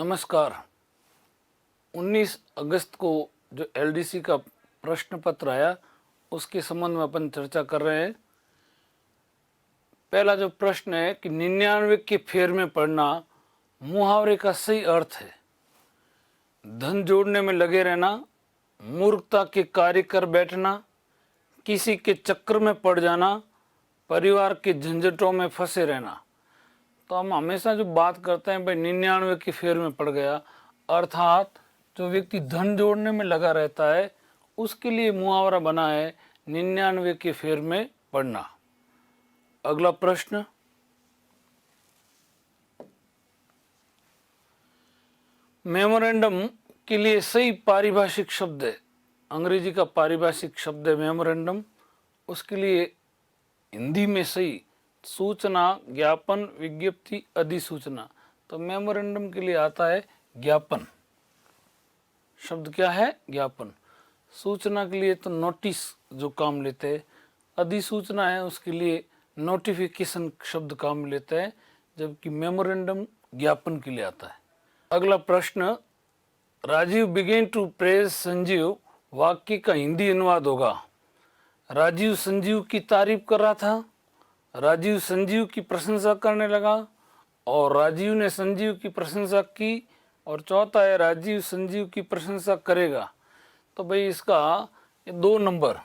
नमस्कार। 19 अगस्त को जो एलडीसी का प्रश्न पत्र आया उसके संबंध में अपन चर्चा कर रहे हैं। पहला जो प्रश्न है कि 99 के फेर में पड़ना मुहावरे का सही अर्थ है। धन जोड़ने में लगे रहना, मूर्खता के कार्य कर बैठना, किसी के चक्कर में पड़ जाना, परिवार के झंझटों में फंसे रहना। तो हम हमेशा जो बात करते हैं भाई 99 के फेर में पड़ गया, अर्थात जो व्यक्ति धन जोड़ने में लगा रहता है उसके लिए मुहावरा बना है 99 के फेर में पड़ना। अगला प्रश्न, मेमोरेंडम के लिए सही पारिभाषिक शब्द है। अंग्रेजी का पारिभाषिक शब्द है मेमोरेंडम, उसके लिए हिंदी में सही सूचना, ज्ञापन, विज्ञप्ति, अधिसूचना। तो मेमोरेंडम के लिए आता है ज्ञापन। शब्द क्या है? ज्ञापन। सूचना के लिए तो नोटिस जो काम लेते हैं, अधिसूचना है उसके लिए नोटिफिकेशन शब्द काम लेते हैं, जबकि मेमोरेंडम ज्ञापन के लिए आता है। अगला प्रश्न, Rajeev began to praise Sanjeev वाक्य का हिंदी अनुवाद होगा। राजीव संजीव की तारीफ कर रहा था, राजीव संजीव की प्रशंसा करने लगा, और राजीव ने संजीव की प्रशंसा की, और चौथा है राजीव संजीव की प्रशंसा करेगा। तो भाई इसका 2 नंबर,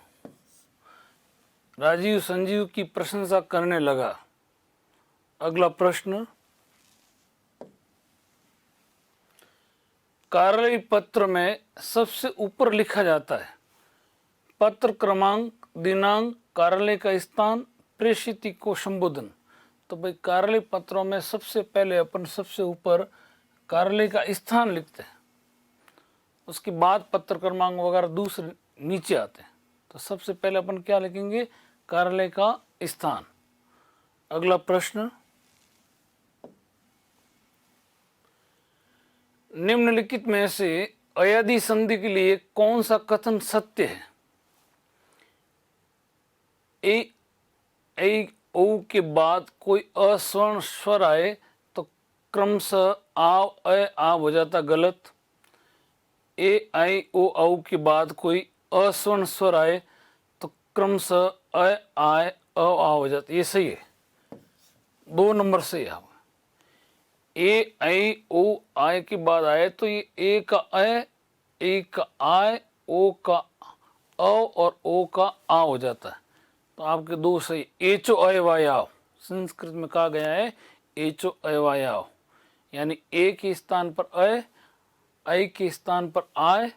राजीव संजीव की प्रशंसा करने लगा। अगला प्रश्न, कार्यालय पत्र में सबसे ऊपर लिखा जाता है पत्र क्रमांक, दिनांक, कार्यालय का स्थान, प्रेषित को संबोधन। तो भाई कार्यालय पत्रों में सबसे पहले अपन सबसे ऊपर कार्यालय का स्थान लिखते हैं, उसके बाद पत्र क्रमांक वगैरह दूसरे नीचे आते हैं। तो सबसे पहले अपन क्या लिखेंगे? कार्यालय का स्थान। अगला प्रश्न, निम्नलिखित में से अयादी संधि के लिए कौन सा कथन सत्य है? ए ओ के बाद कोई अस्वर्ण स्वर आए तो क्रमशः आव आव हो जाता गलत। ए आई ओ औ के बाद कोई अस्वर्ण स्वर आए तो क्रमशः आय अ आ हो जाता, ये सही है। 2 नंबर सही है। ए आई ओ आय के बाद आए तो ये ए का ए का आय, ओ का अ और ओ का आ हो जाता है। तो आपके 2 सही। एचो अयवायाव संस्कृत में कहा गया है एचो अयवायाव, यानी ए के स्थान पर अय, आई के स्थान पर आय,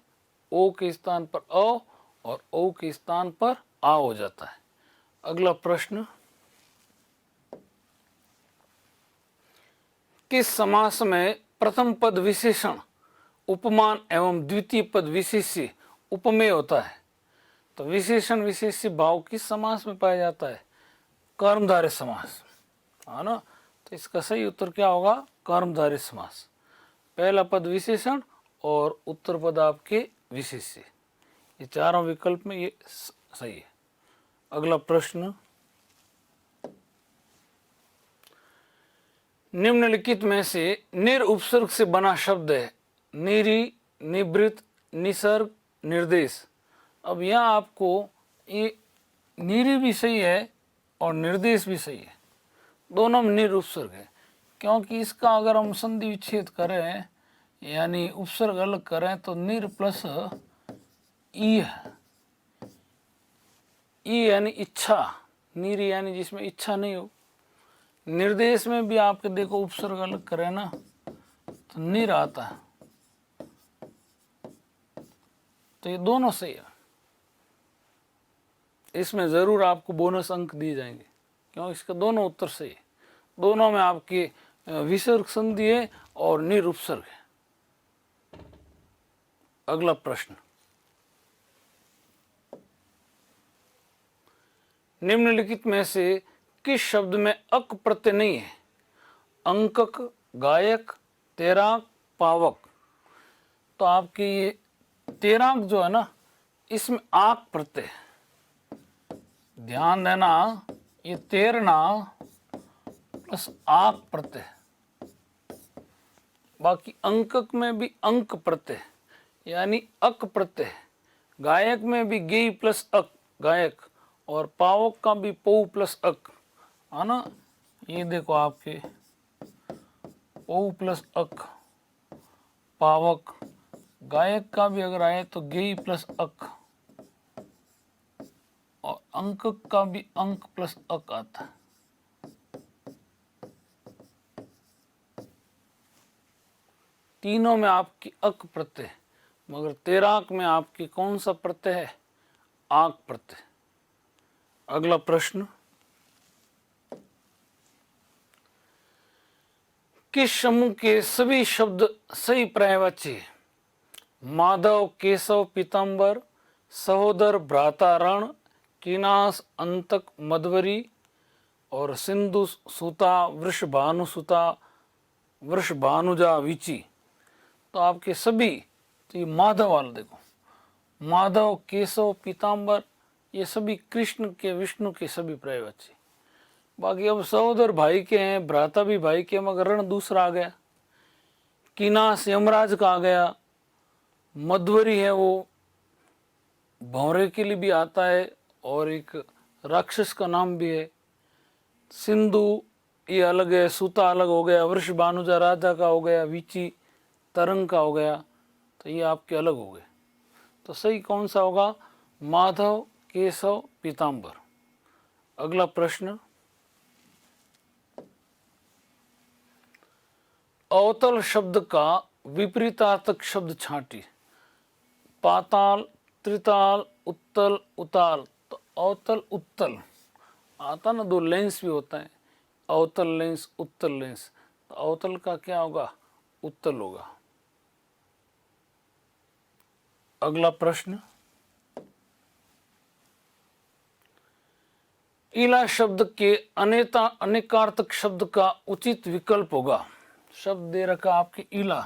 ओ के स्थान पर अ और ओ के स्थान पर आ हो जाता है। अगला प्रश्न, किस समास में प्रथम पद विशेषण उपमान एवं द्वितीय पद विशेष्य उपमेय होता है? तो विशेषण विशेष्य भाव किस समास में पाया जाता है? कर्मधारय समास, है ना। तो इसका सही उत्तर क्या होगा? कर्मधारय समास। पहला पद विशेषण और उत्तर पद आपके विशेष्य, ये चारों विकल्प में ये सही है। अगला प्रश्न, निम्नलिखित में से निर उपसर्ग से बना शब्द है निरी, निवृत्त, निसर्ग, निर्देश। अब यहाँ आपको ये निरी भी सही है और निर्देश भी सही है, दोनों में निर उपसर्ग है, क्योंकि इसका अगर हम संधि विच्छेद करें यानी उपसर्ग अलग करें तो निर प्लस ई है। ई यानी इच्छा, निर यानी जिसमें इच्छा नहीं हो। निर्देश में भी आपके देखो उपसर्ग अलग करें ना तो निर आता है। तो ये दोनों सही है। इसमें जरूर आपको बोनस अंक दिए जाएंगे क्योंकि इसके दोनों उत्तर सही है। दोनों में आपकी विसर्ग संधि है और निर उपसर्ग है। अगला प्रश्न, निम्नलिखित में से किस शब्द में अक प्रत्यय नहीं है? अंकक, गायक, तैराक, पावक। तो आपकी ये तैराक जो है ना, इसमें आक प्रत्यय, ध्यान देना, ये तैरना प्लस आक प्रत्यय, बाकी अंकक में भी अंक प्रत्यय यानी अक प्रत्यय, गायक में भी गेई प्लस अक गायक, और पावक का भी पौ प्लस अक, है ना। ये देखो आपके पौ प्लस अक पावक, गायक का भी अगर आए तो गेई प्लस अक, और अंकक का भी अंक प्लस अक आता है। तीनों में आपकी अक प्रत्यय, मगर तेराक में आपकी कौन सा प्रत्यय है? आक प्रत्यय। अगला प्रश्न, किस समूह के सभी शब्द सही पर्यायवाची? माधव, केशव, पीतांबर, सहोदर, भ्राता, रण, किनास, अंतक, मधवरी और सिंधु सुता, वृषभानु सुता, वृषभानुजा, विची। तो आपके सभी, तो ये माधव वाला देखो, माधव, केशव, पीतांबर, ये सभी कृष्ण के, विष्णु के सभी पर्यायवाची। बाकी अब सहोदर भाई के हैं, भ्राता भी भाई के, मगर रण दूसरा आ गया। किनास यमराज का आ गया। मध्वरी है वो भौरे के लिए भी आता है और एक राक्षस का नाम भी है। सिंधु ये अलग है, सूता अलग हो गया, वृषभानुजा राजा का हो गया, विची तरंग का हो गया, तो ये आपके अलग हो गए। तो सही कौन सा होगा? माधव, केशव, पीतांबर। अगला प्रश्न, अवतल शब्द का विपरीतार्थक शब्द छांटी। पाताल, त्रिताल, उत्तल, उताल। तो अवतल उत्तल आता ना, दो लेंस भी होता है, अवतल लेंस, उत्तल लेंस। तो अवतल का क्या होगा? उत्तल होगा। अगला प्रश्न, इला शब्द के अनेकार्थक शब्द का उचित विकल्प होगा। शब्द दे रखा आपके इला,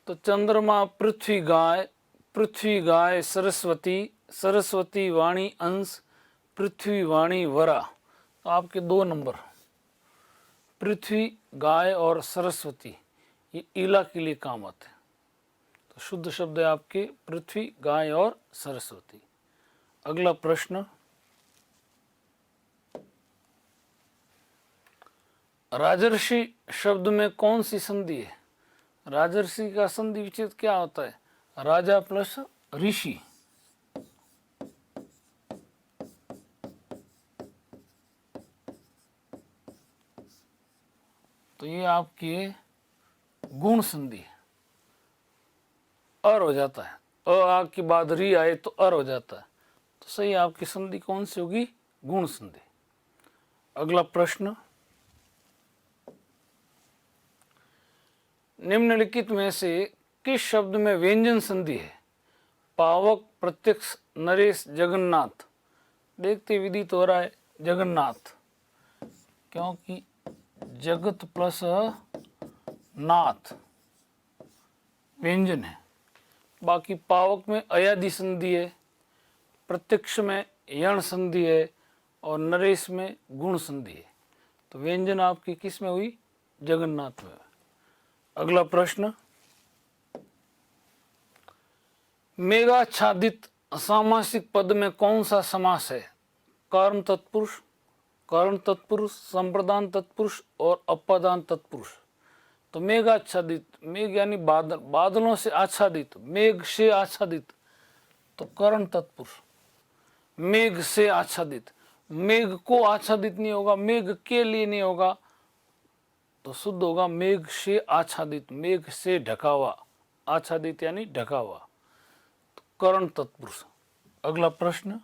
तो चंद्रमा, पृथ्वी गाय, पृथ्वी गाय सरस्वती, सरस्वती वाणी अंश, पृथ्वी वाणी वरा। तो आपके 2 नंबर, पृथ्वी गाय और सरस्वती, ये इला के लिए काम आते हैं। तो शुद्ध शब्द है आपके पृथ्वी गाय और सरस्वती। अगला प्रश्न, राजर्षि शब्द में कौन सी संधि है? राजर्षि का संधि विच्छेद क्या होता है? राजा प्लस ऋषि। तो ये आपकी गुण संधि है, अर हो जाता है, अ आ के बाद री आए तो अर हो जाता है। तो सही आपकी संधि कौन सी होगी? गुण संधि। अगला प्रश्न, निम्नलिखित में से किस शब्द में व्यंजन संधि है? पावक, प्रत्यक्ष, नरेश, जगन्नाथ। देखते विदित हो रहा है जगन्नाथ, क्योंकि जगत प्लस नाथ व्यंजन है। बाकी पावक में अयादि संधि है, प्रत्यक्ष में यण संधि है और नरेश में गुण संधि है। तो व्यंजन आपकी किस में हुई? जगन्नाथ में। अगला प्रश्न, मेघाच्छादित सामासिक पद में कौन सा समास है? कर्म तत्पुरुष, कर्ण तत्पुरुष, संप्रदान तत्पुरुष और अपादान तत्पुरुष। तो मेघाच्छादित, मेघ यानी बादल, बादलों से आच्छादित, मेघ से आच्छादित, तो कर्ण तत्पुरुष। मेघ से आच्छादित, मेघ को आच्छादित नहीं होगा, मेघ के लिए नहीं होगा, तो शुद्ध होगा मेघ से आच्छादित, मेघ से ढका हुआ, आच्छादित यानी ढका हुआ, तो कर्ण तत्पुरुष। अगला प्रश्न,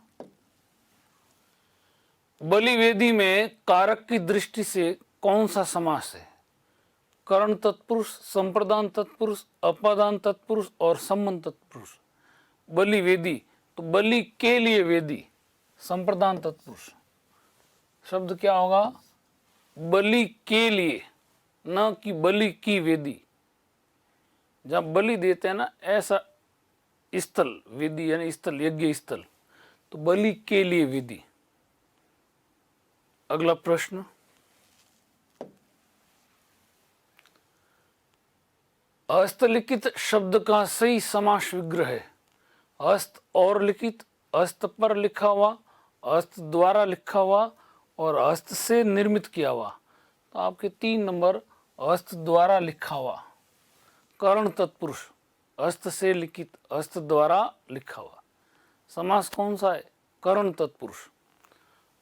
बलि वेदी में कारक की दृष्टि से कौन सा समास है? कर्ण तत्पुरुष, संप्रदान तत्पुरुष, अपादान तत्पुरुष और संबंध तत्पुरुष। बलि वेदी, तो बलि के लिए वेदी, संप्रदान तत्पुरुष। शब्द क्या होगा? बलि के लिए, न कि बलि की वेदी। जब बलि देते हैं ना, ऐसा स्थल, वेदी यानी स्थल, यज्ञ स्थल, तो बलि के लिए वेदी। अगला प्रश्न, हस्तलिखित शब्द का सही समास विग्रह है हस्त और लिखित, हस्त पर लिखा हुआ, हस्त द्वारा लिखा हुआ और हस्त से निर्मित किया हुआ। तो आपके 3 नंबर हस्त द्वारा लिखा हुआ। कर्ण तत्पुरुष, हस्त से लिखित, हस्त द्वारा लिखा हुआ। समास कौन सा है? कर्ण तत्पुरुष।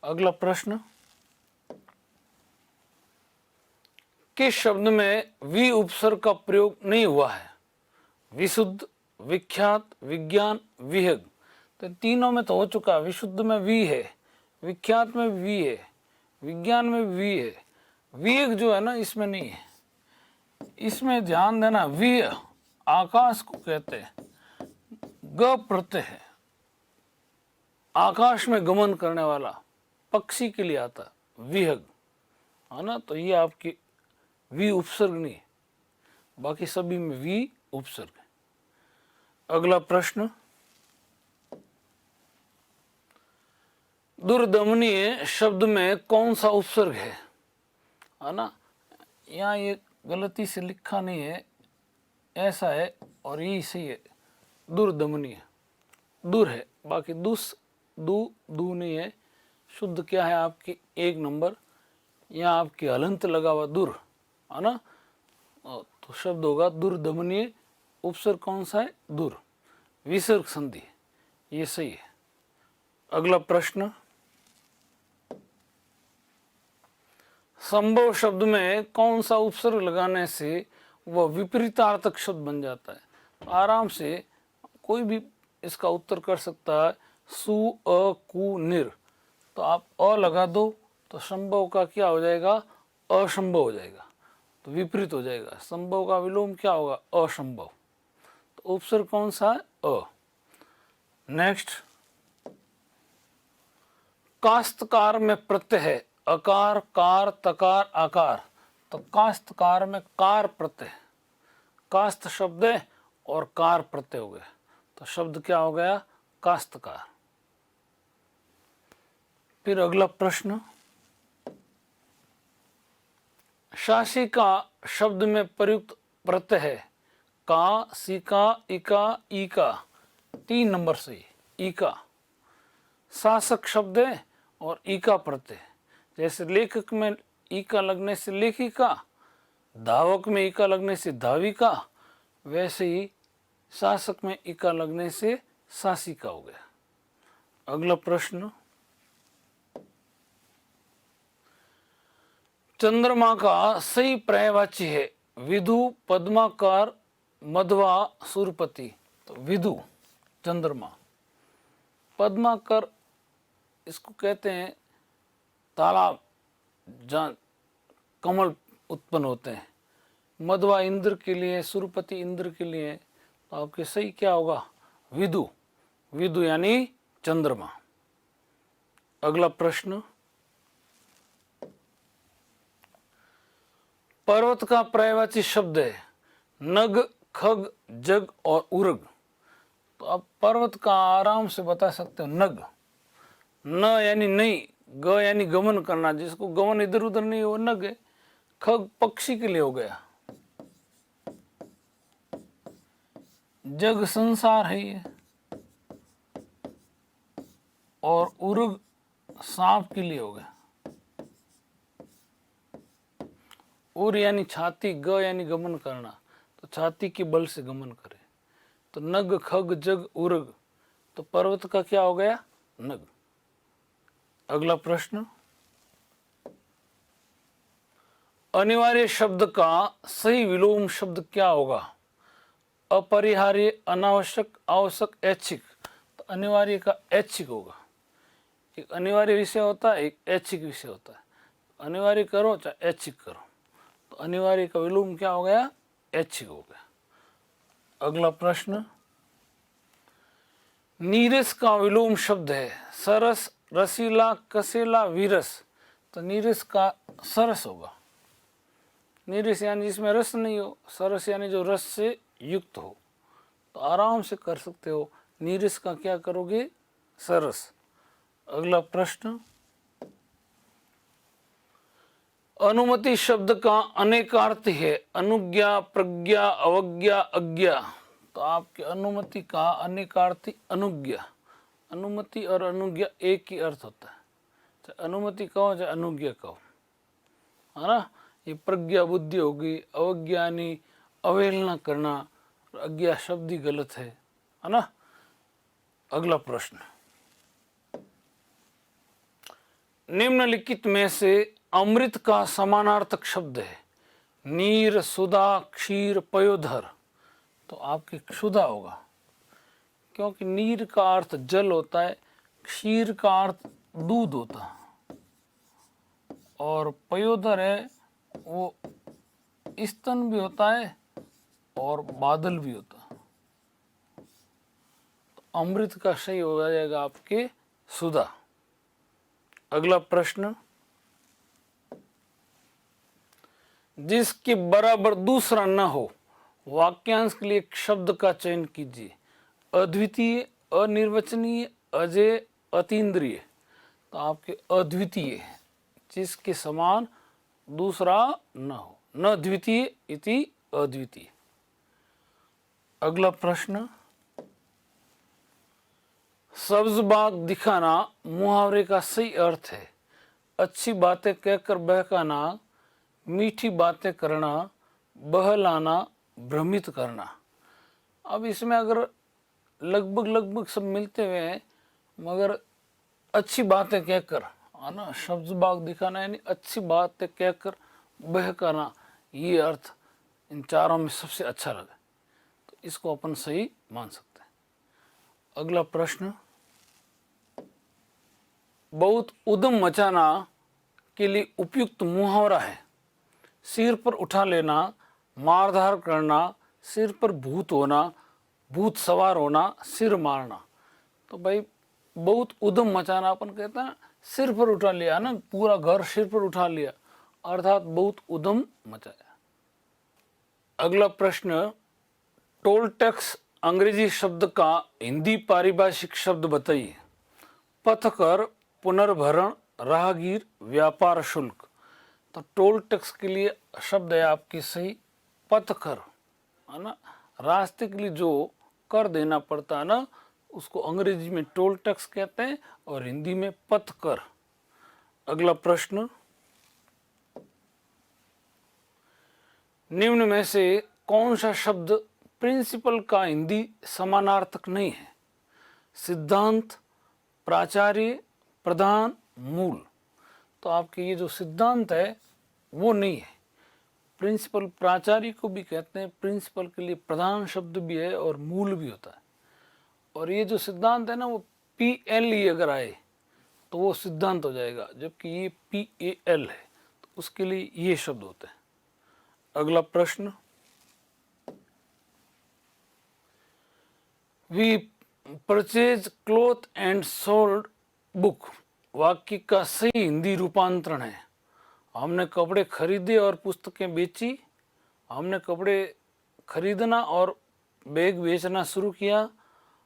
अगला प्रश्न, किस शब्द में वी उपसर्ग का प्रयोग नहीं हुआ है? विशुद्ध, विख्यात, विज्ञान, विहग। तो तीनों में तो हो चुका। विशुद्ध में वी है, विख्यात में वी है, विज्ञान में वी है। विहग जो है ना, इसमें नहीं है। इसमें ध्यान देना, वी आकाश को कहते हैं, ग प्रत्यय है, आकाश में गमन करने वाला पक्षी के लिए आता विहग, है ना। तो ये आपकी वी उपसर्ग नहीं है, बाकी सभी में वी उपसर्ग है। अगला प्रश्न, दुर्दमनीय शब्द में कौन सा उपसर्ग है ना। यहाँ ये गलती से लिखा नहीं है, ऐसा है और ये सही है। दुर्दमनीय, दूर है, बाकी दू नहीं है। शुद्ध क्या है आपकी 1 नंबर। यहाँ आपकी हलंत लगा हुआ दूर, है ना। तो शब्द होगा दुर्दमनीय। उपसर्ग कौन सा है? दूर। विसर्ग संधि, ये सही है। अगला प्रश्न, संभव शब्द में कौन सा उपसर्ग लगाने से वह विपरीतार्थक शब्द बन जाता है? तो आराम से कोई भी इसका उत्तर कर सकता है। सु, अ, कु, निर। तो आप अ लगा दो तो संभव का क्या हो जाएगा? असंभव हो जाएगा, तो विपरीत हो जाएगा। संभव का विलोम क्या होगा? असंभव। तो उपसर्ग कौन सा है? अ। नेक्स्ट, कास्तकार में प्रत्यय है अकार, कार, तकार, आकार। तो कास्तकार में कार प्रत्यय, कास्त शब्द है और कार प्रत्यय हो गया, तो शब्द क्या हो गया? कास्तकार। फिर अगला प्रश्न, शासिका शब्द में प्रयुक्त प्रत्यय है का, सिका, इका, ईका। 3 नंबर से ईका। शासक शब्द है और ईका प्रत्यय। जैसे लेखक में ईका लगने से लेखिका, धावक में ईका लगने से धाविका, वैसे ही शासक में ईका लगने से शासिका हो गया। अगला प्रश्न, चंद्रमा का सही पर्यायवाची है विधु, पद्माकर, मध्वा, सूर्यपति। तो विधु चंद्रमा। पद्माकर इसको कहते हैं तालाब जहाँ कमल उत्पन्न होते हैं। मध्वा इंद्र के लिए, सूर्यपति इंद्र के लिए। तो आपके सही क्या होगा? विधु। विधु यानी चंद्रमा। अगला प्रश्न, पर्वत का पर्यायवाची शब्द है नग, खग, जग और उर्ग। तो आप पर्वत का आराम से बता सकते हो नग। न यानी नहीं, ग यानी गमन करना, जिसको गमन इधर उधर नहीं हो, नग है। खग पक्षी के लिए हो गया, जग संसार है ये, और उर्ग सांप के लिए हो गया। उर यानी छाती, ग यानी गमन करना, तो छाती के बल से गमन करे। तो नग, खग, जग, उर्ग। तो पर्वत का क्या हो गया? नग। अगला प्रश्न, अनिवार्य शब्द का सही विलोम शब्द क्या होगा? अपरिहार्य, अनावश्यक, आवश्यक, ऐच्छिक। तो अनिवार्य का ऐच्छिक होगा। एक अनिवार्य विषय होता है, एक ऐच्छिक विषय होता है। अनिवार्य करो चाहे ऐच्छिक करो, तो अनिवार्य का विलोम क्या हो गया? ऐच्छिक हो गया। अगला प्रश्न, नीरस का विलोम शब्द है सरस, रसीला, कसेला, वीरस। तो नीरस का सरस होगा। नीरस यानी जिसमें रस नहीं हो, सरस यानी जो रस से युक्त हो। तो आराम से कर सकते हो। नीरस का क्या करोगे? सरस। अगला प्रश्न, अनुमति शब्द का अनेकार्थ है, अनुज्ञा, प्रज्ञा, अवज्ञा, आज्ञा। तो आपके अनुमति का अनेकार्थी अनुज्ञा। अनुमति और अनुज्ञा एक ही अर्थ होता है, चाहे अनुमति कहो चाहे अनुज्ञा कहो, है ना। ये प्रज्ञा बुद्धि होगी, अवज्ञानी अवहेलना करना, आज्ञा शब्द ही गलत है ना। अगला प्रश्न, निम्नलिखित में से अमृत का समानार्थक शब्द है, नीर, सुधा, क्षीर, पयोधर। तो आपकी क्षुधा होगा, क्योंकि नीर का अर्थ जल होता है, क्षीर का अर्थ दूध होता है, और पयोधर है वो स्तन भी होता है और बादल भी होता है। तो अमृत का सही हो जाएगा आपके सुधा। अगला प्रश्न, जिसके बराबर दूसरा न हो, वाक्यांश के लिए एक शब्द का चयन कीजिए। अद्वितीय, अनिर्वचनीय, अजेय, अतीन्द्रिय। तो आपके अद्वितीय, जिसके समान दूसरा न हो, न द्वितीय इति अद्वितीय। अगला प्रश्न, सब्ज बाग दिखाना मुहावरे का सही अर्थ है, अच्छी बातें कहकर बहकाना, मीठी बातें करना, बहलाना, भ्रमित करना। अब इसमें अगर लगभग सब मिलते हुए हैं, मगर अच्छी बातें कहकर, है ना, सब्ज बाग दिखाना यानी अच्छी बातें कहकर बहकाना, ये अर्थ इन चारों में सबसे अच्छा लगा, तो इसको अपन सही मान सकते हैं। अगला प्रश्न, बहुत उद्यम मचाना के लिए उपयुक्त मुहावरा है, सिर पर उठा लेना, मारधार करना, सिर पर भूत होना, भूत सवार होना, सिर मारना। तो भाई बहुत उद्यम मचाना अपन कहते हैं, सिर पर उठा लिया ना, पूरा घर सिर पर उठा लिया, अर्थात बहुत उद्यम मचाया। अगला प्रश्न, टोल टैक्स अंग्रेजी शब्द का हिंदी पारिभाषिक शब्द बताइए। पथकर, पुनर्भरण, राहगीर, व्यापार शुल्क। तो टोल टैक्स के लिए शब्द है आपकी सही पथकर, है ना। रास्ते के लिए जो कर देना पड़ता है ना, उसको अंग्रेजी में टोल टैक्स कहते हैं और हिंदी में पथकर। अगला प्रश्न, निम्न में से कौन सा शब्द प्रिंसिपल का हिंदी समानार्थक नहीं है? सिद्धांत, प्राचार्य, प्रधान, मूल। तो आपके ये जो सिद्धांत है वो नहीं है। प्रिंसिपल प्राचार्य को भी कहते हैं, प्रिंसिपल के लिए प्रधान शब्द भी है और मूल भी होता है। और ये जो सिद्धांत है ना, वो PLE अगर आए तो वो सिद्धांत हो जाएगा, जबकि ये PAL है, तो उसके लिए ये शब्द होते हैं। अगला प्रश्न, we purchase cloth and sold book. वाक्य का सही हिंदी रूपांतरण है, हमने कपड़े खरीदे और पुस्तकें बेची। हमने कपड़े खरीदना और बैग बेचना शुरू किया।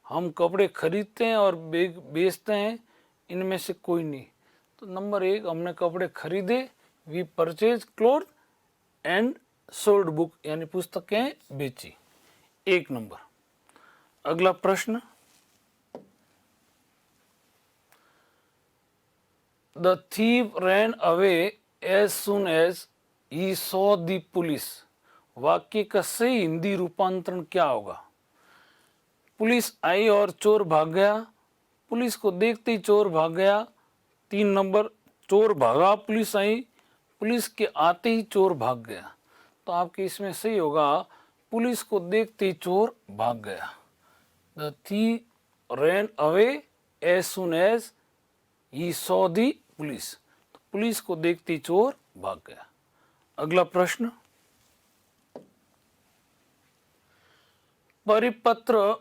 हम कपड़े खरीदते हैं और बैग बेचते हैं, इनमें से कोई नहीं। तो नंबर 1, हमने कपड़े खरीदे, we purchase cloth and sold book, यानी पुस्तकें बेची, 1 नंबर। अगला प्रश्न, the thief ran away as soon as he saw the police. वाक्य का सही हिंदी रूपांतरण क्या होगा? पुलिस आई और चोर भाग गया। पुलिस को देखते ही चोर भाग गया, 3 नंबर। चोर भागा, पुलिस आई, पुलिस के आते ही चोर भाग गया। तो आपके इसमें सही होगा, पुलिस को देखते ही चोर भाग गया। The thief ran away as soon as he saw the police. तो पुलिस को देखते ही चोर भाग गया। अगला प्रश्न, परिपत्र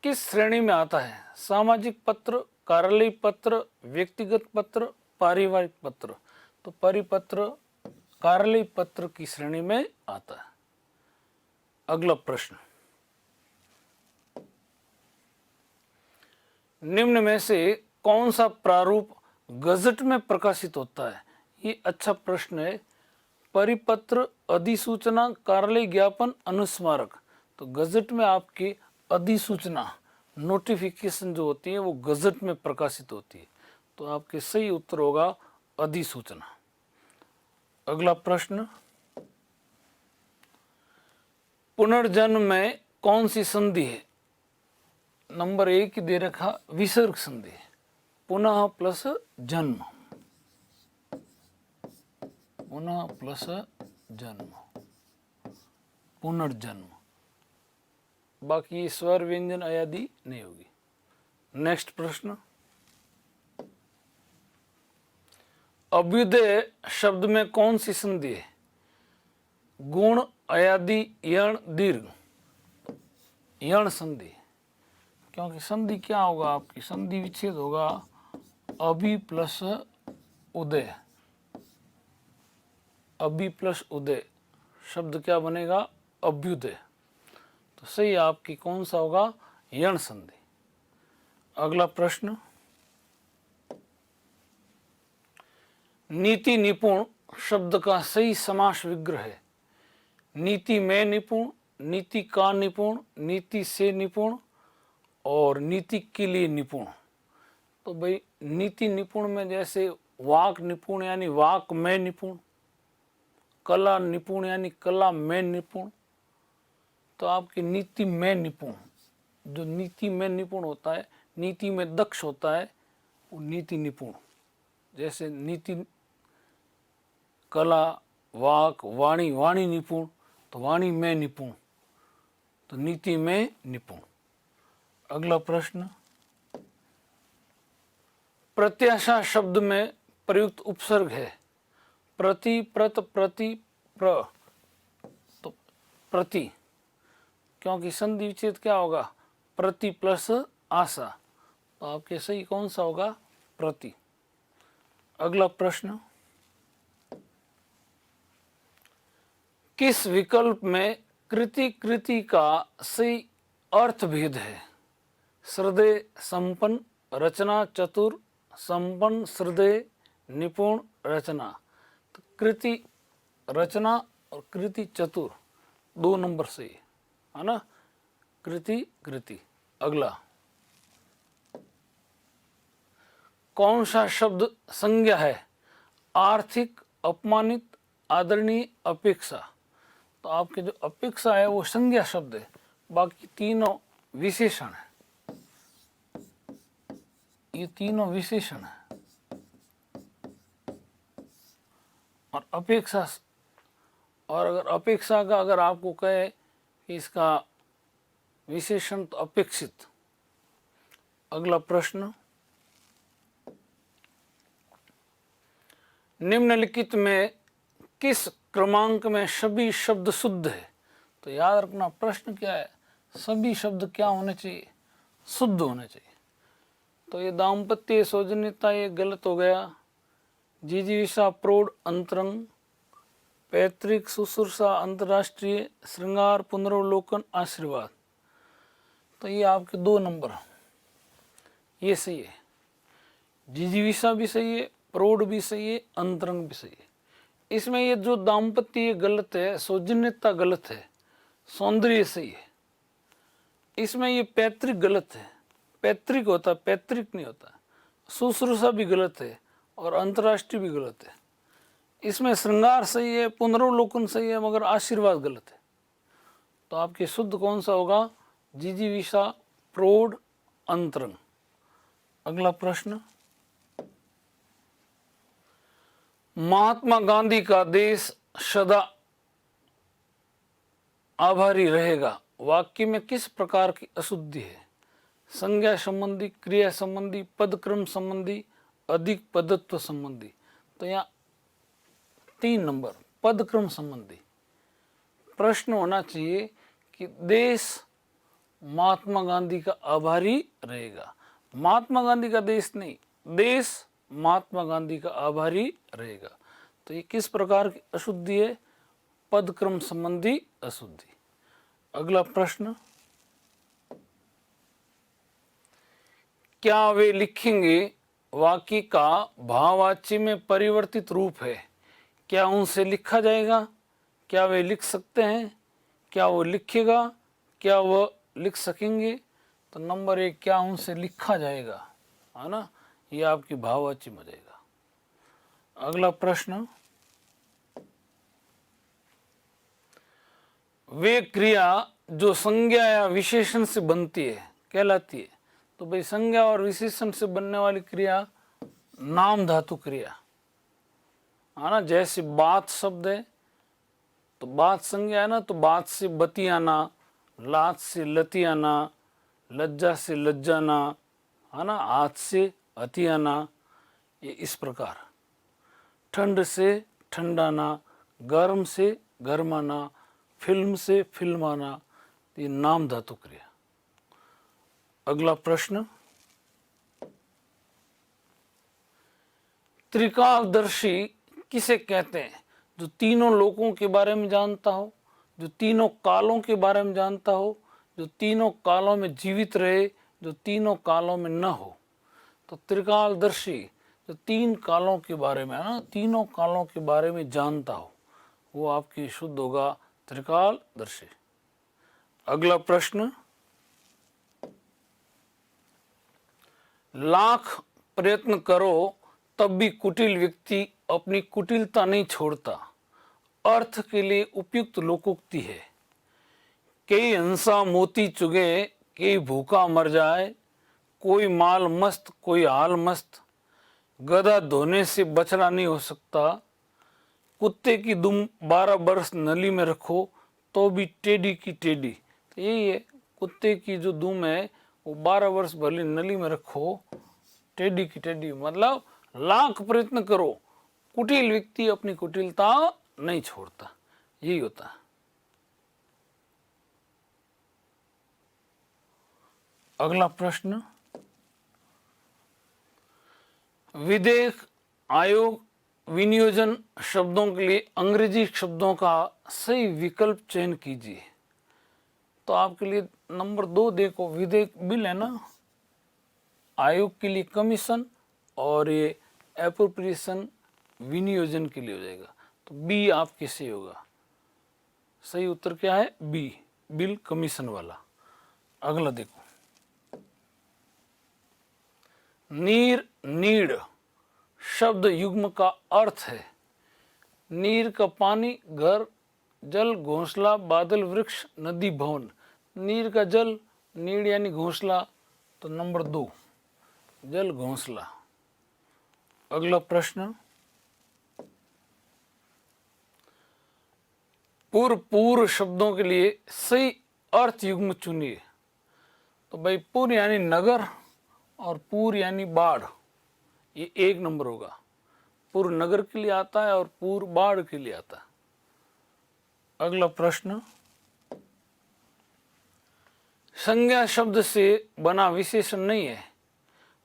किस श्रेणी में आता है? सामाजिक पत्र, कार्यालय पत्र, व्यक्तिगत पत्र, पारिवारिक पत्र। तो परिपत्र कार्यालय पत्र की श्रेणी में आता है। अगला प्रश्न, निम्न में से कौन सा प्रारूप गजट में प्रकाशित होता है? ये अच्छा प्रश्न है। परिपत्र, अधिसूचना, कार्यालय ज्ञापन, अनुस्मारक। तो गजट में आपकी अधिसूचना, नोटिफिकेशन जो होती है वो गजट में प्रकाशित होती है। तो आपके सही उत्तर होगा अधिसूचना। अगला प्रश्न, पुनर्जन्म में कौन सी संधि है? नंबर 1 दे रखा विसर्ग संधि है। पुनः प्लस जन्म, पुनः प्लस जन्म, पुनर्जन्म। बाकी स्वर व्यंजन अयादि नहीं होगी। नेक्स्ट प्रश्न, अभ्युदय शब्द में कौन सी संधि है? गुण, अयादि, यण, दीर्घ। यण संधि, क्योंकि संधि क्या होगा आपकी? संधि विच्छेद होगा अभि प्लस उदय। अभि प्लस उदय शब्द क्या बनेगा? अभ्युदय। तो सही आपकी कौन सा होगा? यण संधि। अगला प्रश्न, नीति निपुण शब्द का सही समास विग्रह है? नीति में निपुण, नीति का निपुण, नीति से निपुण और नीति के लिए निपुण। तो भाई नीति निपुण में जैसे वाक निपुण यानी वाक में निपुण, कला निपुण यानी कला में निपुण। तो आपकी नीति में निपुण, जो नीति में निपुण होता है, नीति में दक्ष होता है, वो नीति निपुण। जैसे नीति, कला, वाक, वाणी, वाणी निपुण, तो वाणी में निपुण, तो नीति में निपुण। अगला प्रश्न, प्रत्याशा शब्द में प्रयुक्त उपसर्ग है? प्रति, प्रत, प्रति, प्र। तो प्रति, क्योंकि संधि विच्छेद क्या होगा? प्रति प्लस आशा। तो आपके सही कौन सा होगा? प्रति। अगला प्रश्न, किस विकल्प में कृति कृति का सही अर्थ भेद है? हृदय संपन्न, रचना चतुर, संपन्न हृदय, निपुण रचना। तो कृति रचना और कृति चतुर 2 नंबर सही है ना? कृति कृति। अगला, कौन सा शब्द संज्ञा है? आर्थिक, अपमानित, आदरणीय, अपेक्षा। तो आपके जो अपेक्षा है वो संज्ञा शब्द है, बाकी तीनों विशेषण है। ये तीनों विशेषण है। और अपेक्षा, और अगर अपेक्षा का अगर आपको कहे कि इसका विशेषण तो अपेक्षित। अगला प्रश्न, निम्नलिखित में किस क्रमांक में सभी शब्द शुद्ध है? तो याद रखना प्रश्न क्या है? सभी शब्द क्या होने चाहिए? शुद्ध होने चाहिए। तो ये दाम्पत्य, सौजन्यता ये गलत हो गया। जिजीविषा, प्रौढ़, अंतरंग, पैतृक, शुश्रूषा, अंतर्राष्ट्रीय, श्रृंगार, पुनर्वलोकन, आशीर्वाद। तो ये आपके 2 नंबर ये सही है। जिजीविषा भी सही है, प्रौढ़ भी सही है, अंतरंग भी सही है। इसमें ये जो दाम्पत्य ये गलत है, सौजन्यता गलत है, सौंदर्य सही है। इसमें ये पैतृक गलत है, पैतृक होता है, पैतृक नहीं होता। शुश्रूषा भी गलत है और अंतर्राष्ट्रीय भी गलत है। इसमें श्रृंगार सही है, पुनर्वलोकन सही है, मगर आशीर्वाद गलत है। तो आपके शुद्ध कौन सा होगा? जिजीविषा, प्रौढ़, अंतरंग। अगला प्रश्न, महात्मा गांधी का देश सदा आभारी रहेगा वाक्य में किस प्रकार की अशुद्धि है? संज्ञा संबंधी, क्रिया संबंधी, पदक्रम संबंधी, अधिक पदत्व संबंधी। तो यहाँ 3 नंबर पदक्रम संबंधी। प्रश्न होना चाहिए कि देश महात्मा गांधी का आभारी रहेगा। महात्मा गांधी का देश नहीं, देश महात्मा गांधी का आभारी रहेगा। तो ये किस प्रकार की अशुद्धि है? पदक्रम संबंधी अशुद्धि। अगला प्रश्न, क्या वे लिखेंगे वाक्य का भाववाच्य में परिवर्तित रूप है? क्या उनसे लिखा जाएगा? क्या वे लिख सकते हैं? क्या वो लिखेगा? क्या वो लिख सकेंगे? तो नंबर 1, क्या उनसे लिखा जाएगा, है ना, ये आपकी भाववाची में जाएगा। अगला प्रश्न, वे क्रिया जो संज्ञा या विशेषण से बनती है कहलाती है। तो भाई संज्ञा और विशेषण से बनने वाली क्रिया नाम धातु क्रिया, है ना। जैसे बात शब्द है तो बात संज्ञा है ना, तो बात से बती आना, लात से लती आना, लज्जा से लज्जाना, है ना, हाथ से हथी आना, ये इस प्रकार। ठंड से ठंडाना, गर्म से गर्माना, फिल्म से फिल्माना, ये नाम धातु क्रिया। अगला प्रश्न, त्रिकालदर्शी किसे कहते हैं? जो तीनों लोकों के बारे में जानता हो, जो तीनों कालों के बारे में जानता हो, जो तीनों कालों में जीवित रहे, जो तीनों कालों में न हो। तो त्रिकालदर्शी जो तीन कालों के बारे में, है ना, तीनों कालों के बारे में जानता हो, वो आपकी शुद्ध होगा त्रिकालदर्शी। अगला प्रश्न, लाख प्रयत्न करो तब भी कुटिल व्यक्ति अपनी कुटिलता नहीं छोड़ता। अर्थ के लिए उपयुक्त लोकोक्ति है। कई हंसा मोती चुगे, कई भूखा मर जाए, कोई माल मस्त कोई हाल मस्त, गधा धोने से बछड़ा नहीं हो सकता, कुत्ते की दुम 12 वर्ष नली में रखो तो भी टेढ़ी की टेढ़ी। तो यही है, कुत्ते की जो दुम है वो 12 वर्ष भले नली में रखो, टेढ़ी की टेढ़ी। मतलब लाख प्रयत्न करो, कुटिल व्यक्ति अपनी कुटिलता नहीं छोड़ता, यही होता है। अगला प्रश्न, विदेश आयोग विनियोजन शब्दों के लिए अंग्रेजी शब्दों का सही विकल्प चयन कीजिए। तो आपके लिए नंबर 2 देखो, विधेयक बिल है ना, आयोग के लिए कमीशन, और ये एप्रोप्रिएशन विनियोजन के लिए हो जाएगा। तो बी आपके से होगा, सही उत्तर क्या है? बी, बिल कमीशन वाला। अगला देखो, नीर नीड शब्द युग्म का अर्थ है। नीर का पानी, घर, जल, घोंसला, बादल, वृक्ष, नदी, भवन। नीर का जल, नीड यानी घोंसला, तो नंबर 2 जल घोंसला। अगला प्रश्न, पूर्व पूर्व शब्दों के लिए सही अर्थ युग्म चुनिए। तो भाई पूर्व यानी नगर और पूर्व यानी बाढ़, ये 1 नंबर होगा। पूर्व नगर के लिए आता है और पूर्व बाढ़ के लिए आता है। अगला प्रश्न, संज्ञा शब्द से बना विशेषण नहीं है।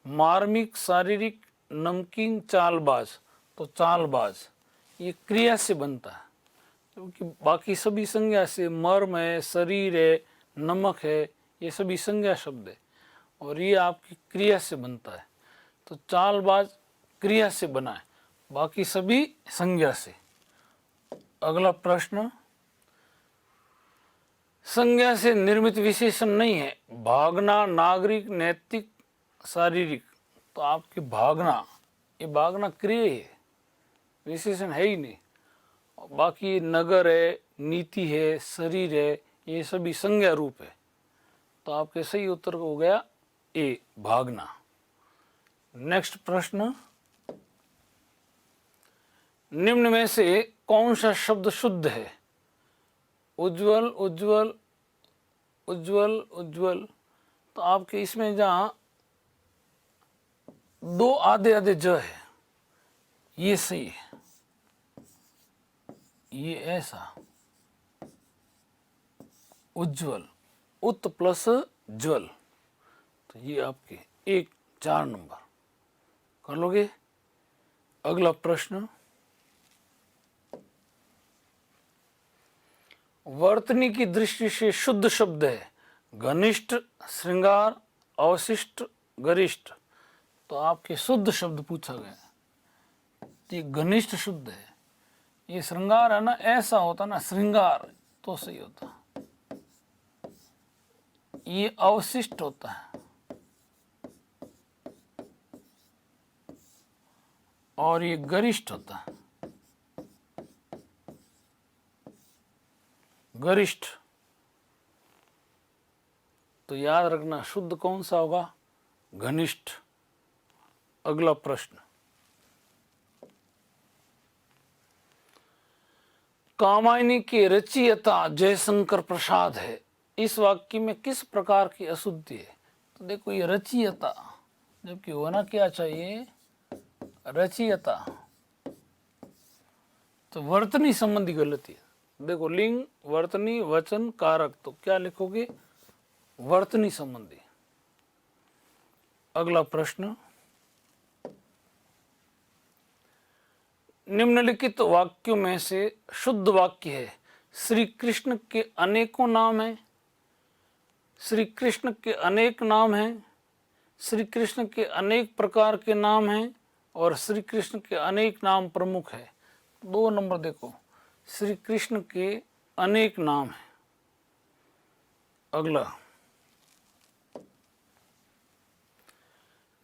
मार्मिक, शारीरिक, नमकीन, चालबाज। तो चालबाज ये क्रिया से बनता है, क्योंकि बाकी सभी संज्ञा से, मर्म है, शरीर है, नमक है, ये सभी संज्ञा शब्द है, और ये आपकी क्रिया से बनता है। तो चालबाज क्रिया से बना है, बाकी सभी संज्ञा से। अगला प्रश्न, संज्ञा से निर्मित विशेषण नहीं है। भागना, नागरिक, नैतिक, शारीरिक। तो आपके भागना, ये भागना क्रिया है, विशेषण है ही नहीं। बाकी नगर है, नीति है, शरीर है, ये सभी संज्ञा रूप है। तो आपके सही उत्तर हो गया ए, भागना। नेक्स्ट प्रश्न, निम्न में से कौन सा शब्द शुद्ध है? उज्जवल, उज्जवल, उज्जवल, उज्जवल। तो आपके इसमें जहां 2 आधे आधे ज है, ये सही है। ये ऐसा उज्जवल, उत प्लस ज्वल, तो ये आपके 1 4 नंबर कर लोगे। अगला प्रश्न, वर्तनी की दृष्टि से शुद्ध शब्द है घनिष्ठ, श्रृंगार, अवशिष्ट, गरिष्ठ। तो आपके शुद्ध शब्द पूछा गया, ये घनिष्ठ शुद्ध है। ये श्रृंगार है ना, ऐसा होता ना श्रृंगार तो सही होता। ये अवशिष्ट होता है और ये गरिष्ठ होता है। गरिष्ठ तो याद रखना शुद्ध कौन सा होगा? घनिष्ठ। अगला प्रश्न, कामायनी के रचयिता जयशंकर प्रसाद है, इस वाक्य में किस प्रकार की अशुद्धि है? तो देखो ये रचयिता, जबकि होना क्या चाहिए? रचयिता। तो वर्तनी संबंधी गलती है। देखो लिंग, वर्तनी, वचन, कारक, तो क्या लिखोगे? वर्तनी संबंधी। अगला प्रश्न, निम्नलिखित वाक्यों में से शुद्ध वाक्य है श्री कृष्ण के अनेकों नाम हैं। श्री कृष्ण के अनेक नाम हैं, श्री कृष्ण के अनेक प्रकार के नाम हैं और श्री कृष्ण के अनेक नाम प्रमुख है। 2 नंबर देखो, श्री कृष्ण के अनेक नाम हैं। अगला,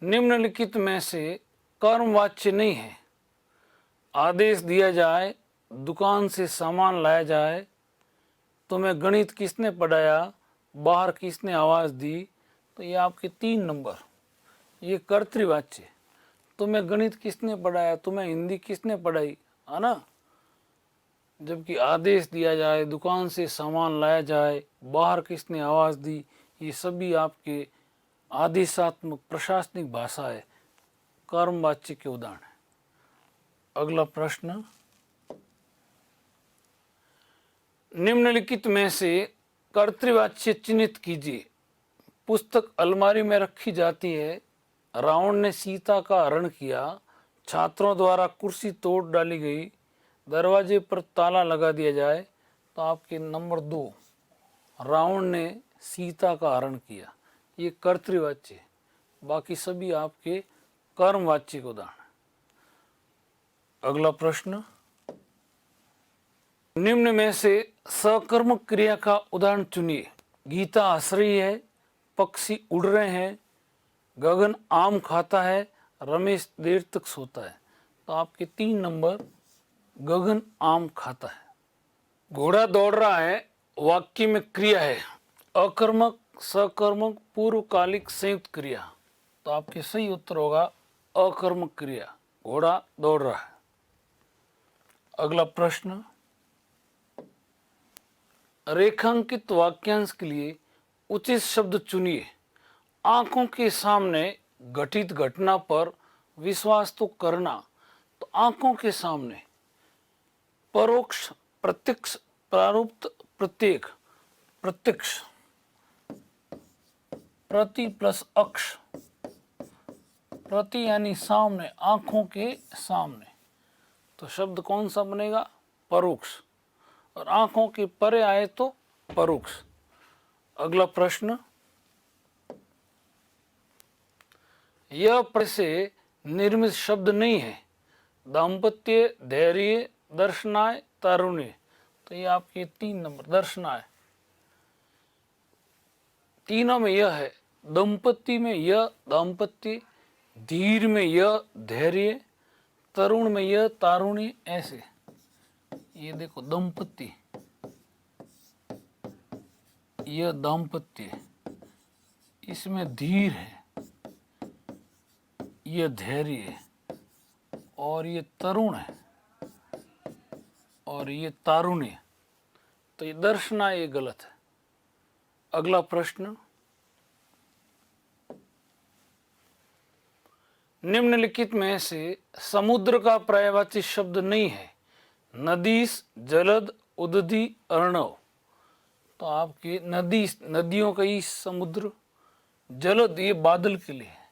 निम्नलिखित में से कर्मवाच्य नहीं है। आदेश दिया जाए, दुकान से सामान लाया जाए, तुम्हें गणित किसने पढ़ाया, बाहर किसने आवाज दी, तो ये आपके 3 नंबर। ये कर्तृवाच्य, तुम्हें गणित किसने पढ़ाया, तुम्हें हिंदी किसने पढ़ाई, है ना। जबकि आदेश दिया जाए, दुकान से सामान लाया जाए, बाहर किसने आवाज दी, ये सभी आपके आदेशात्मक प्रशासनिक भाषा है, कर्मवाच्य के उदाहरण है। अगला प्रश्न, निम्नलिखित में से कर्तृवाच्य चिन्हित कीजिए। पुस्तक अलमारी में रखी जाती है, रावण ने सीता का हरण किया, छात्रों द्वारा कुर्सी तोड़ डाली गई, दरवाजे पर ताला लगा दिया जाए, तो आपके नंबर 2 रावण ने सीता का हरण किया, ये कर्तृवाच्य। बाकी सभी आपके कर्मवाच्य के उदाहरण। अगला प्रश्न, निम्न में से सकर्मक क्रिया का उदाहरण चुनिए। गीता हंस रही है, पक्षी उड़ रहे हैं, गगन आम खाता है, रमेश देर तक सोता है। तो आपके 3 नंबर, गगन आम खाता है। घोड़ा दौड़ रहा है, वाक्य में क्रिया है, अकर्मक, सकर्मक, पूर्वकालिक, संयुक्त क्रिया। तो आपके सही उत्तर होगा अकर्मक क्रिया, घोड़ा दौड़ रहा है। अगला प्रश्न, रेखांकित वाक्यांश के लिए उचित शब्द चुनिए। आंखों के सामने घटित घटना पर विश्वास तो करना, तो आंखों के सामने परोक्ष, प्रत्यक्ष, प्रारूप्त, प्रत्येक, प्रत्यक्ष, प्रति प्लस अक्ष, प्रति यानी सामने, आंखों के सामने, तो शब्द कौन सा बनेगा? परोक्ष। और आंखों के परे आए तो परोक्ष। अगला प्रश्न, यह पर से निर्मित शब्द नहीं है। दाम्पत्य, धैर्य, दर्शनाय, तारुण्य, तो ये आपके 3 नंबर, दर्शनाय। तीनों में यह है, दंपत्ति में यह दाम्पत्य, धीर में यह धैर्य, तरुण में यह तारुण्य। ऐसे ये देखो, दंपत्ति, यह दाम्पत्य, इसमें धीर है, यह धैर्य है, और ये तरुण है, और ये तारुण्य। तो ये दर्शना, ये गलत है। अगला प्रश्न, निम्नलिखित में से समुद्र का पर्यायवाची शब्द नहीं है। नदीस, जलद, उदधि, अर्णव, तो आपकी नदी, नदियों का ही समुद्र, जलद ये बादल के लिए है,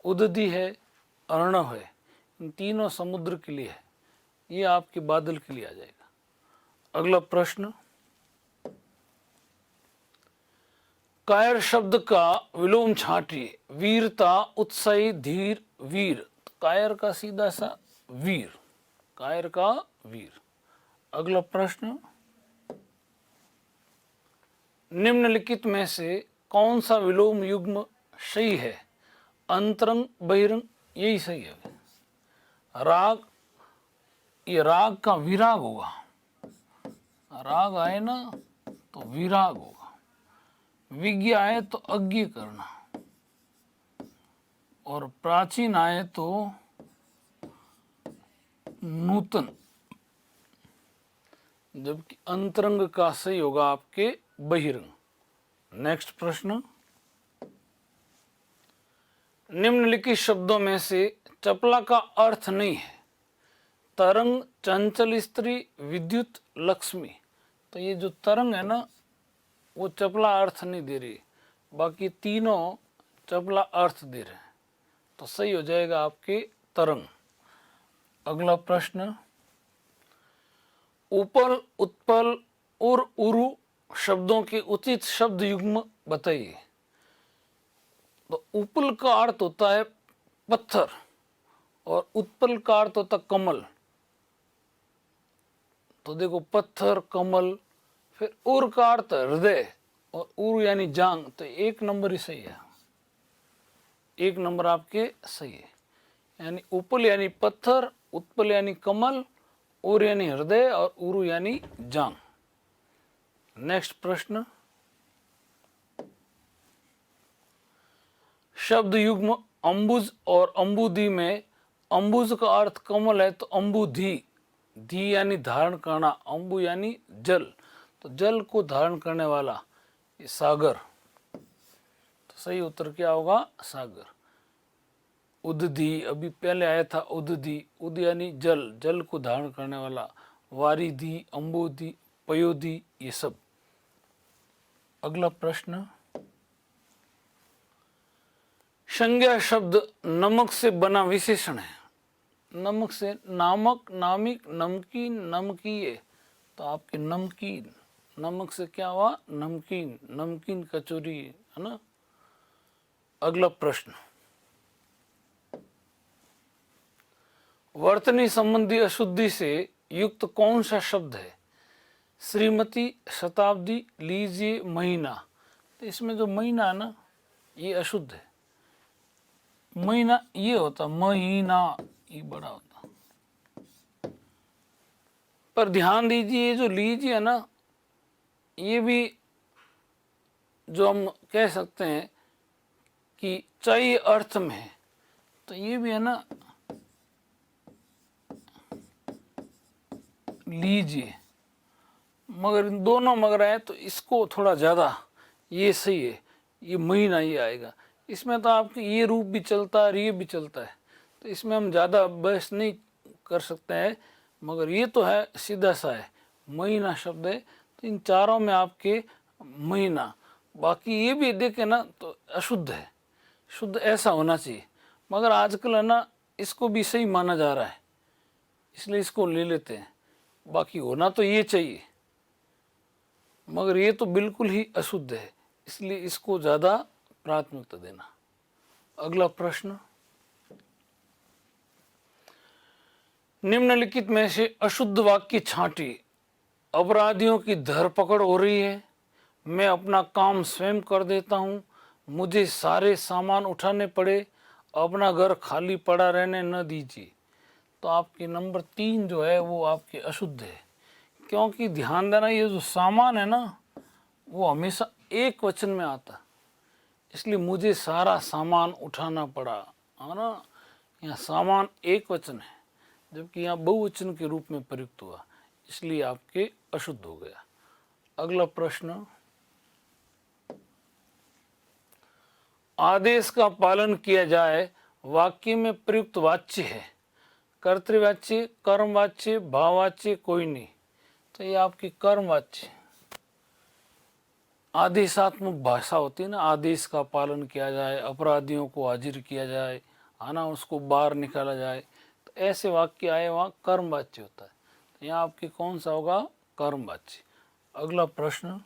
उदधि है, अर्णव है, इन तीनों समुद्र के लिए है, ये आपके बादल के लिए आ जाएगा। अगला प्रश्न, कायर शब्द का विलोम छांटिए। वीरता, उत्साही, धीर, वीर, कायर का सीधा सा वीर, कायर का वीर। अगला प्रश्न, निम्नलिखित में से कौन सा विलोम युग्म सही है? अंतरंग, बहिरंग, यही सही है। राग, ये राग का विराग होगा, राग आए ना तो विराग होगा, विज्ञ आए तो अज्ञ करना, और प्राचीन आए तो नूतन, जबकि अंतरंग का सही होगा आपके बहिरंग। नेक्स्ट प्रश्न, निम्नलिखित शब्दों में से चपला का अर्थ नहीं है? तरंग, चंचल स्त्री, विद्युत, लक्ष्मी। तो ये जो तरंग है ना वो चपला अर्थ नहीं दे रही, बाकी तीनों चपला अर्थ दे रहे हैं, तो सही हो जाएगा आपके तरंग। अगला प्रश्न, उपल, उत्पल, उर, उरु शब्दों के उचित शब्द युग्म बताइए। तो उपल का अर्थ होता है पत्थर और उत्पल का अर्थ होता कमल। तो देखो पत्थर, कमल, फिर उर का अर्थ हृदय और उर यानी जांग, तो एक नंबर ही सही है, एक नंबर आपके सही है। यानी उपल यानी पत्थर, उत्पल यानी कमल, उर यानी हृदय और उरु यानी जांग। नेक्स्ट प्रश्न, शब्द युग्म अंबुज और अंबुधि में अंबुज का अर्थ कमल है तो अंबुधि, धी यानी धारण करना, अंबु यानी जल, तो जल को धारण करने वाला ये सागर, तो सही उत्तर क्या होगा? सागर। उदधि, अभी पहले आया था उदधि, उद यानी जल, जल को धारण करने वाला, वारिधि, अंबुधि, पयोधि, ये सब। अगला प्रश्न, संज्ञा शब्द नमक से बना विशेषण है। नमक से नामक, नामिक, नमकीन, नमकीय, तो आपके नमकीन, नमक से क्या हुआ? नमकीन, नमकीन कचौरी, है ना। अगला प्रश्न, वर्तनी संबंधी अशुद्धि से युक्त कौन सा शब्द है? श्रीमती, शताब्दी, लीजिए, महीना। तो इसमें जो महीना है ना ये अशुद्ध है, महीना ये होता, महीना ये बड़ा होता। पर ध्यान दीजिए जो लीजिए है ना ये भी जो हम कह सकते हैं कि चाहिए अर्थ में है, तो ये भी है ना लीजिए, मगर इन दोनों मगर है तो इसको थोड़ा ज़्यादा ये सही है, ये महीना ये आएगा। इसमें तो आपके ये रूप भी चलता है और ये भी चलता है, तो इसमें हम ज़्यादा बहस नहीं कर सकते हैं, मगर ये तो है सीधा सा है, महीना शब्द है, तो इन चारों में आपके महीना, बाकी ये भी देखे ना तो अशुद्ध है, शुद्ध ऐसा होना चाहिए, मगर आजकल है ना इसको भी सही माना जा रहा है, इसलिए इसको ले लेते हैं। बाकी होना तो ये चाहिए, मगर ये तो बिल्कुल ही अशुद्ध है, इसलिए इसको ज़्यादा प्राथमिकता देना। अगला प्रश्न, निम्नलिखित में से अशुद्ध वाक्य छांटी। अपराधियों की धरपकड़ हो रही है, मैं अपना काम स्वयं कर देता हूँ, मुझे सारे सामान उठाने पड़े, अपना घर खाली पड़ा रहने न दीजिए। तो आपके नंबर 3 जो है वो आपके अशुद्ध है, क्योंकि ध्यान देना ये जो सामान है ना वो हमेशा एक वचन में आता, इसलिए मुझे सारा सामान उठाना पड़ा, है ना। यहाँ सामान एक वचन है जबकि यहाँ बहुवचन के रूप में प्रयुक्त हुआ, इसलिए आपके अशुद्ध हो गया। अगला प्रश्न, आदेश का पालन किया जाए वाक्य में प्रयुक्त वाच्य है, कर्तृवाच्य, कर्मवाच्य, भाववाच्य, कोई नहीं, तो ये आपकी कर्मवाच्य, आदेशात्मक भाषा होती है ना, आदेश का पालन किया जाए, अपराधियों को हाजिर किया जाए, है ना, उसको बाहर निकाला जाए, तो ऐसे वाक्य आए वहाँ कर्मवाच्य होता है, तो यहाँ आपकी कौन सा होगा? कर्मवाच्य। अगला प्रश्न,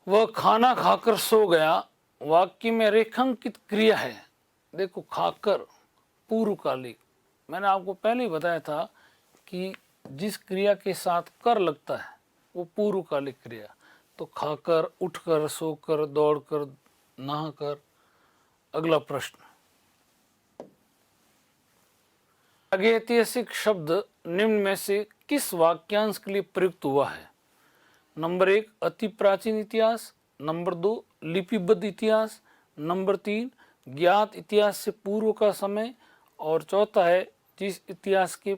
वह खाना खाकर सो गया, वाक्य में रेखांकित क्रिया है। देखो खाकर पूर्वकालिक, मैंने आपको पहले ही बताया था कि जिस क्रिया के साथ कर लगता है वो पूर्वकालिक क्रिया। तो खाकर, उठकर, सोकर, दौड़कर, नहाकर। अगला प्रश्न, आगे ऐतिहासिक शब्द निम्न में से किस वाक्यांश के लिए प्रयुक्त हुआ है? नंबर 1 अति प्राचीन इतिहास, नंबर 2 लिपिबद्ध इतिहास, नंबर 3 ज्ञात इतिहास से पूर्व का समय, और चौथा है जिस इतिहास के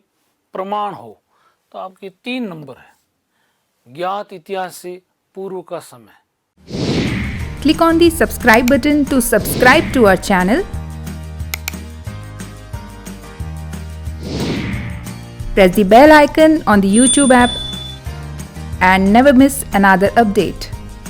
प्रमाण हो। तो आपके 3 नंबर है, ज्ञात इतिहास से पूर्व का समय। Click on the subscribe button to subscribe to our channel. Press the bell icon on the YouTube app and never miss another update.